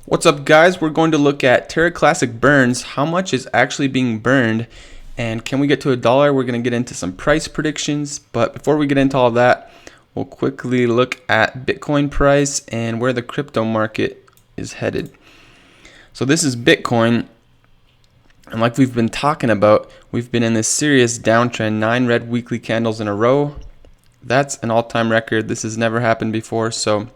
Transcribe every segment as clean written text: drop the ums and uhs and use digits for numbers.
What's up, guys? We're going to look at Terra Classic burns, how much is actually being burned, and can we get to $1? We're going to get into some price predictions, but before we get into all that, we'll quickly look at Bitcoin price and where the crypto market is headed. So this is Bitcoin, and like we've been talking about, we've been in this serious downtrend, 9 red weekly candles in a row. That's an all-time record. This has never happened before, so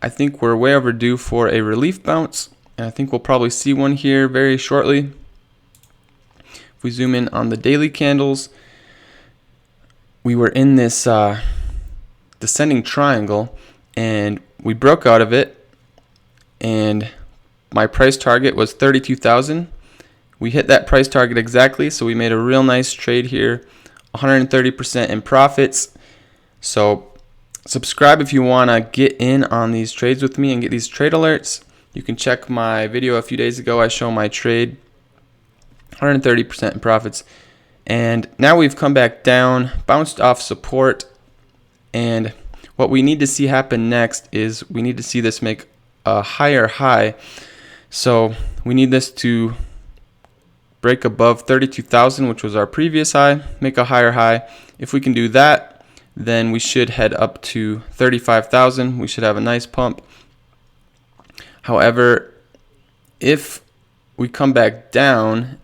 I think we're way overdue for a relief bounce, and I think we'll probably see one here very shortly. If we zoom in on the daily candles, we were in this descending triangle, and we broke out of it, and my price target was 32,000. We hit that price target exactly, so we made a real nice trade here, 130% in profits. So subscribe if you want to get in on these trades with me and get these trade alerts. You can check my video a few days ago. I show my trade, 130% in profits. And now we've come back down, bounced off support. And what we need to see happen next is we need to see this make a higher high. So we need this to break above 32,000, which was our previous high, make a higher high. If we can do that, then we should head up to 35,000. We should have a nice pump. However, if we come back down,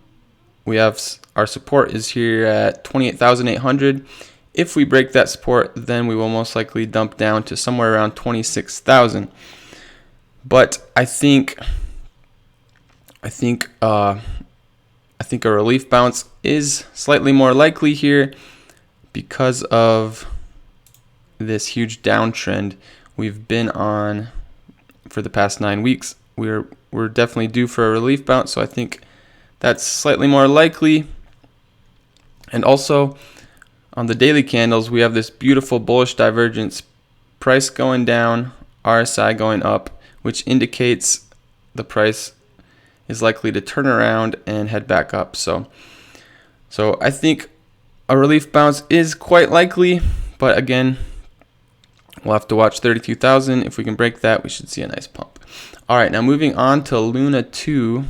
we have our support is here at 28,800. If we break that support, then we will most likely dump down to somewhere around 26,000. But I think a relief bounce is slightly more likely here because of this huge downtrend we've been on for the past 9 weeks. We're definitely due for a relief bounce, so I think that's slightly more likely. And also on the daily candles, we have this beautiful bullish divergence, price going down, RSI going up, which indicates the price is likely to turn around and head back up. So I think a relief bounce is quite likely, but again, we'll have to watch 32,000. If we can break that, we should see a nice pump. All right, now moving on to Luna 2.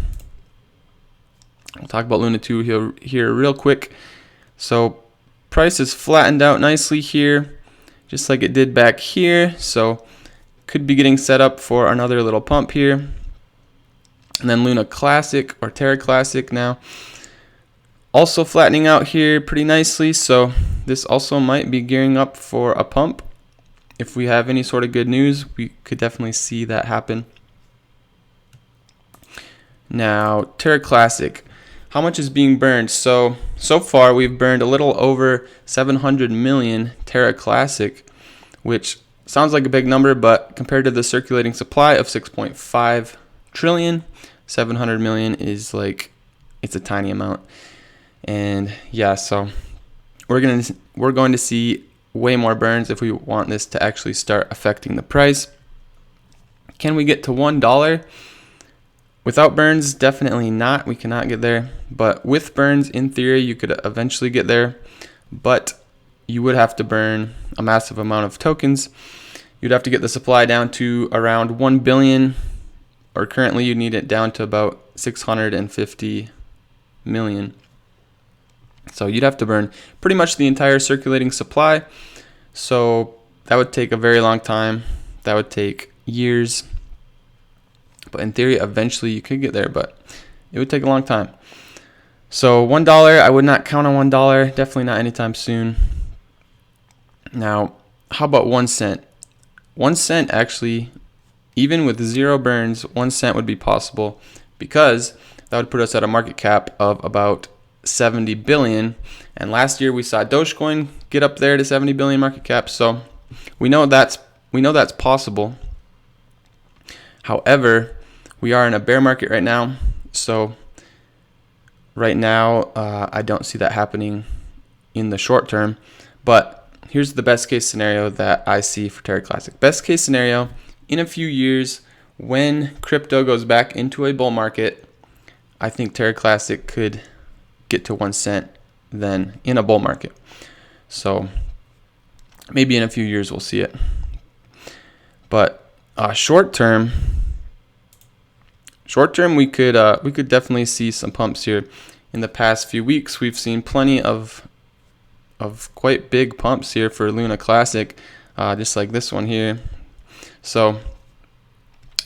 We'll talk about Luna 2 here real quick. So price is flattened out nicely here, just like it did back here. So could be getting set up for another little pump here. And then Luna Classic or Terra Classic now, also flattening out here pretty nicely. So this also might be gearing up for a pump. If we have any sort of good news, we could definitely see that happen. Now, Terra Classic, how much is being burned? So far we've burned a little over 700 million Terra Classic, which sounds like a big number, but compared to the circulating supply of 6.5 trillion, 700 million is like, it's a tiny amount. And yeah, so we're going to see way more burns if we want this to actually start affecting the price. Can we get to $1? Without burns, definitely not. We cannot get there. But with burns, in theory, you could eventually get there. But you would have to burn a massive amount of tokens. You'd have to get the supply down to around 1 billion, or currently you need it down to about 650 million. So you'd have to burn pretty much the entire circulating supply. So that would take a very long time. That would take years. But in theory, eventually you could get there, but it would take a long time. So $1, I would not count on $1. Definitely not anytime soon. Now, how about 1 cent? 1 cent actually, even with 0 burns, 1 cent would be possible, because that would put us at a market cap of about 70 billion, and last year we saw Dogecoin get up there to 70 billion market cap, so we know that's possible. However, we are in a bear market right now, so right now I don't see that happening in the short term. But here's the best case scenario that I see for Terra Classic. Best case scenario, in a few years when crypto goes back into a bull market, I think Terra Classic could get to 1 cent then in a bull market. So maybe in a few years we'll see it. But short term, short term, we could definitely see some pumps here. In the past few weeks, we've seen plenty of quite big pumps here for Luna Classic, just like this one here. So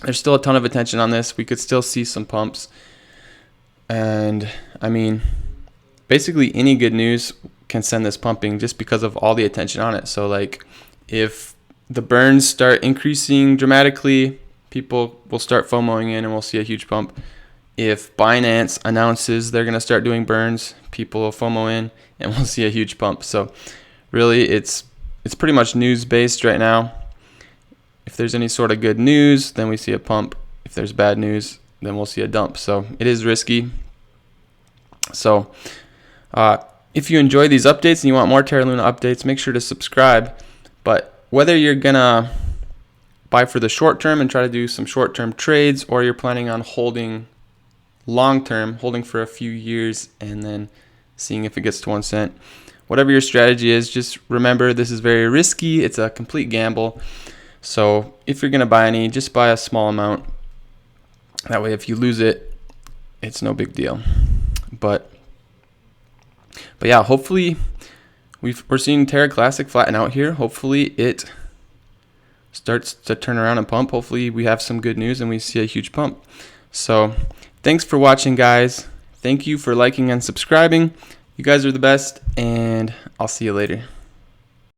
there's still a ton of attention on this. We could still see some pumps, and I mean, basically any good news can send this pumping just because of all the attention on it. So like, if the burns start increasing dramatically, people will start FOMOing in and we'll see a huge pump. If Binance announces they're going to start doing burns, people will FOMO in and we'll see a huge pump. So really, it's pretty much news based right now. If there's any sort of good news, then we see a pump. If there's bad news, then we'll see a dump. So it is risky. So if you enjoy these updates and you want more Terra Luna updates, make sure to subscribe. But whether you're going to buy for the short term and try to do some short term trades, or you're planning on holding long term, holding for a few years and then seeing if it gets to 1 cent, whatever your strategy is, just remember this is very risky. It's a complete gamble. So if you're going to buy any, just buy a small amount. That way if you lose it, it's no big deal. But yeah, hopefully we're seeing Terra Classic flatten out here. Hopefully it starts to turn around and pump. Hopefully we have some good news and we see a huge pump. So thanks for watching, guys. Thank you for liking and subscribing. You guys are the best, and I'll see you later.